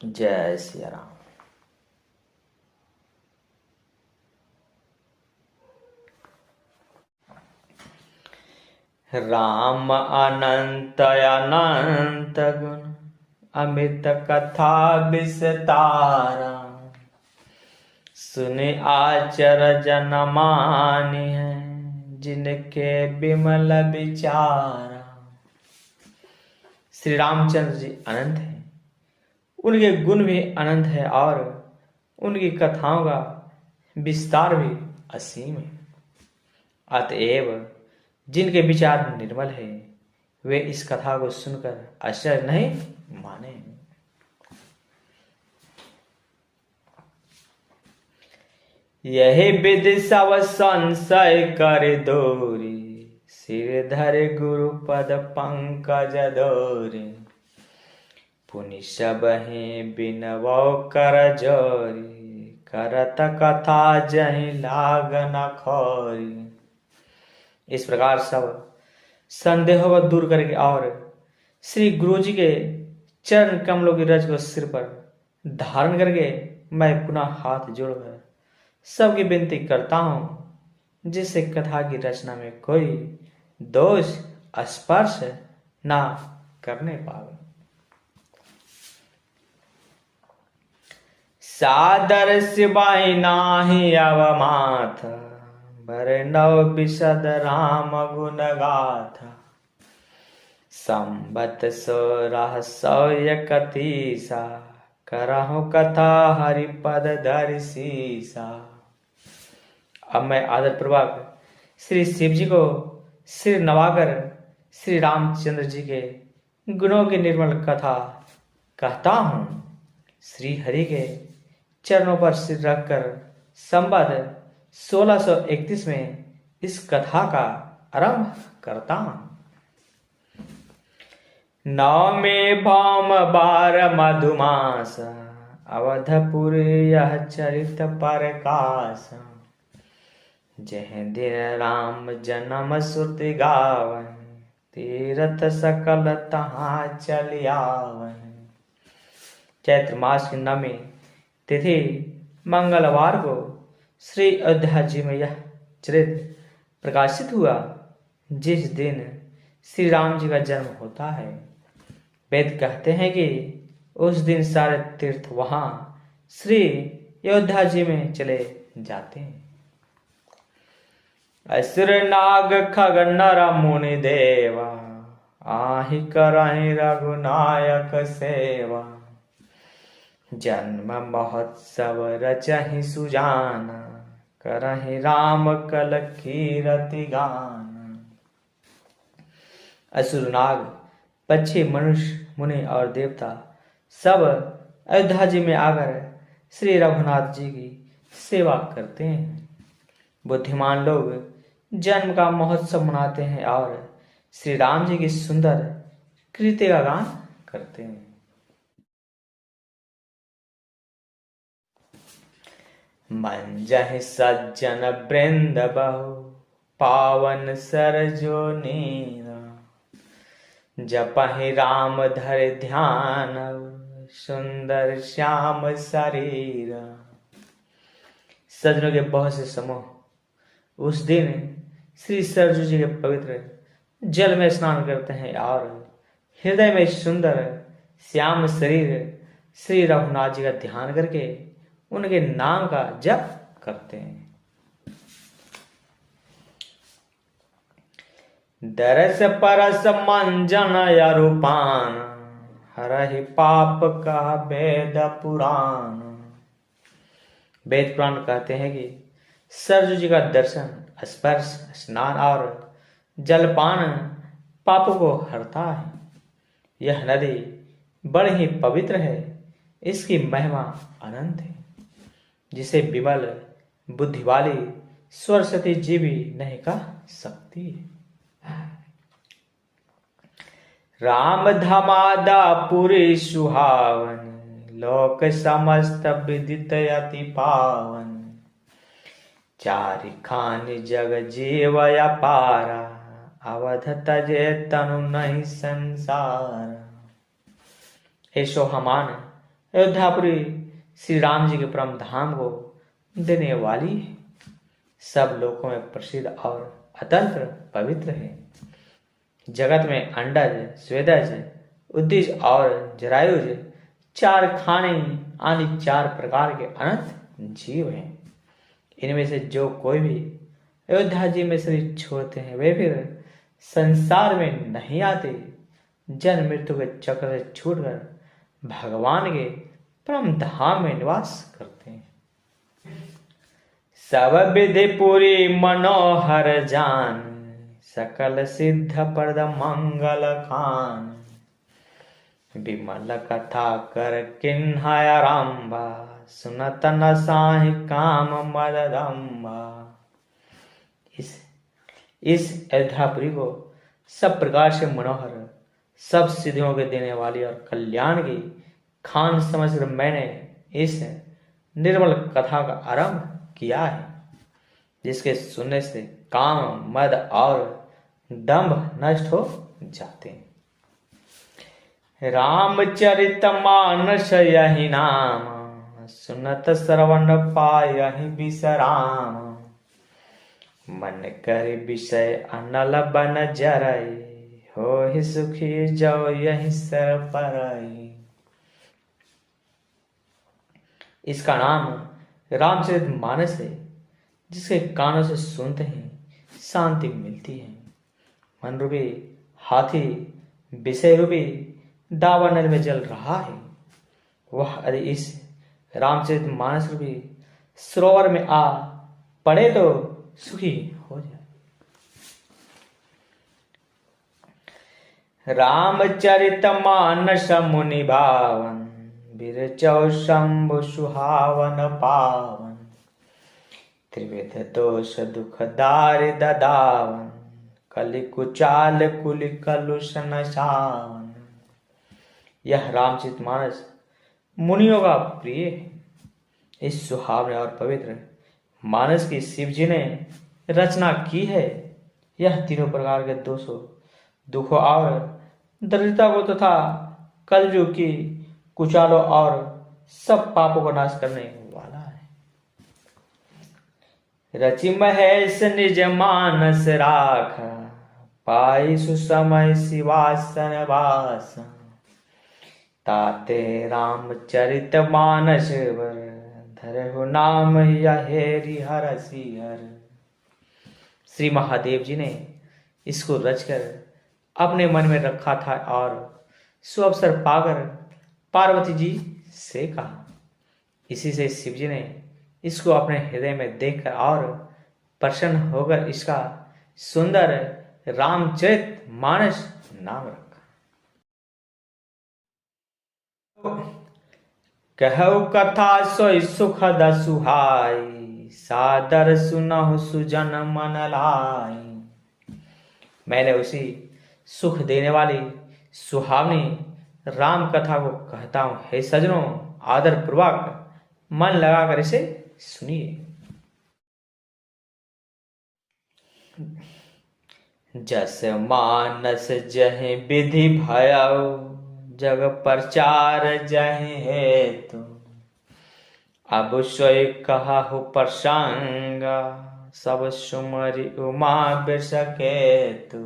जय सिया राम। राम अनंत अनंत गुण अमित कथा विस्तारा, सुने आचर जन मानी है जिनके विमल विचारा। श्री रामचंद्र जी अनंत है, उनके गुण भी अनंत है और उनकी कथाओं का विस्तार भी असीम है। अतएव जिनके विचार निर्मल है वे इस कथा को सुनकर आश्चर्य नहीं माने। यही विधि सब संशय कर दोरी, सिर धर गुरु पद पंकज दोरी। पुनि सब ही बिनवो कर जोरी, करत कथा जहि लाग न खोरी। इस प्रकार सब संदेहों को दूर करके और श्री गुरु जी के चरण कमलों की रज को सिर पर धारण करके मैं पुनः हाथ जोड़कर सबकी विनती करता हूं, जिससे कथा की रचना में कोई दोष स्पर्श ना करने पावे। सादर सिवाय नाही अवमाथ, बरनौ विशद राम गुण गाथा। संबत 1631 करहु कथा हरिपद धर सीसा। अब मैं आदर पूर्वक श्री शिव जी को सिर नवाकर श्री रामचंद्र जी के गुणों की निर्मल कथा कहता हूँ। श्री हरि के चरणों पर सिर रखकर संबत 1631 में इस कथा का आरंभ करता हूँ। नवमे भौम बार मधुमास, अवधपुर यह चरित प्रकाश। जह दिन राम जन्म श्रुति गावन, तीरथ सकल तहाँ चल आवन। चैत्र मास की नवमी तिथि मंगलवार को श्री अयोध्या जी में यह चरित प्रकाशित हुआ, जिस दिन श्री राम जी का जन्म होता है। वेद कहते हैं कि उस दिन सारे तीर्थ वहां श्री अयोध्या जी में चले जाते हैं। असुर नाग खग नर मुनि देवा, आहि करहि रघुनायक सेवा। जन्म महोत्सव रचहि सुजाना, करहि राम कल कीरति गान। असुर नाग पक्षी मनुष्य मुनि और देवता सब अयोध्या जी में आकर श्री रघुनाथ जी की सेवा करते हैं। बुद्धिमान लोग जन्म का महोत्सव मनाते हैं और श्री राम जी की सुंदर कृत्य का गान करते हैं। मंजहि सज्जन वृंद बहु, पावन सरजो नीरा। जपहि राम धर ध्यान, सुंदर श्याम शरीर। सज्जनों के बहुत से समूह उस दिन श्री सरजू जी के पवित्र जल में स्नान करते हैं और हृदय में सुंदर श्याम शरीर श्री रघुनाथ जी का ध्यान करके उनके नाम का जप करते हैं। दरस परस मंजन अरूपान, हरहि पाप का वेद पुराण। वेद पुराण कहते हैं कि सरजू जी का दर्शन, स्पर्श, स्नान और जलपान पापों को हरता है। यह नदी बड़ी ही पवित्र है, इसकी महिमा अनंत है, जिसे विमल बुद्धि वाली सरस्वती जी भी नहीं कह सकती। राम धमादा पुरी सुहावन, लोक समस्त विदित अति पावन। चारि खानि जग जीव अपारा, अवध तजे तनु नहीं संसार। हे शोभामान अयोध्यापुरी श्री राम जी के परम धाम को देने वाली है। सब लोकों में प्रसिद्ध और अतंत्र पवित्र है। जगत में अंडज, स्वेदज, उद्दिज और जरायुज 4 खाने आदि 4 प्रकार के अनंत जीव हैं। इनमें से जो कोई भी अयोध्या जी में शरीर छोड़ते हैं वे फिर संसार में नहीं आते, जन्म मृत्यु के चक्र से छूटकर भगवान के परम धाम में निवास करते हैं। सब विधि पूरी मनोहर जान, सकल सिद्ध प्रद मंगल खान। विमल कथा कर किन्हय आरंभा, सुनत न साहि काम मददम्बा। इस अयोध्यापुरी को सब प्रकार से मनोहर, सब सिद्धियों के देने वाली और कल्याण की खान समझकर मैंने इस निर्मल कथा का आरंभ किया है, जिसके सुनने से काम, मद और दंभ नष्ट हो जाते हैं। रामचरित मानस यही नाम, सुनत श्रवण पायहि विश्राम। मन कर विषय अनल बन जरई, होहि सुखी जो यही सर परई। इसका नाम रामचरित मानस है, जिसके कानों से सुनते हैं शांति मिलती है। मन रूपी हाथी विषय रूपी दावानल में जल रहा है, वह यदि इस रामचरित मानस रूपी सरोवर में आ पड़े तो सुखी हो जाए। रामचरित मानस मुनि भावन, बिरचौ शंभु सुहावन पावन। त्रिविध दोष दुख दारि ददावन, कलि कुचाल कुलि कलुष नशावन। यह रामचरित मानस मुनियों का प्रिय है। इस सुहावने और पवित्र मानस की शिव जी ने रचना की है। यह तीनों प्रकार के दोषों, दुखों और दरिद्रता को तथा कलयुग की कुचालों और सब पापों को नाश करने वाला है। रचि महेश निज मानस राख, पाई सुसमय शिवासन वास। ताते रामचरित मानस वर, धरहु नाम यहेरि हरसि हर। श्री महादेव जी ने इसको रचकर अपने मन में रखा था और सुअवसर पाकर पार्वती जी से कहा। इसी से शिव जी ने इसको अपने हृदय में देखकर और प्रसन्न होकर इसका सुंदर रामचरित मानस नाम रखा। कहु कथा सोई सुखद सुहाई, सादर सुनहु सुजन मन लाई। मैंने उसी सुख देने वाली सुहावनी राम कथा को कहता हूं। हे सजनों, आदर पूर्वक मन लगाकर इसे सुनिए। जस मानस जहि विधि भयउ, जग प्रचार जहि हेतु। अब सोई कहु प्रसंग, सब सुमरि उमा बिसकेतु।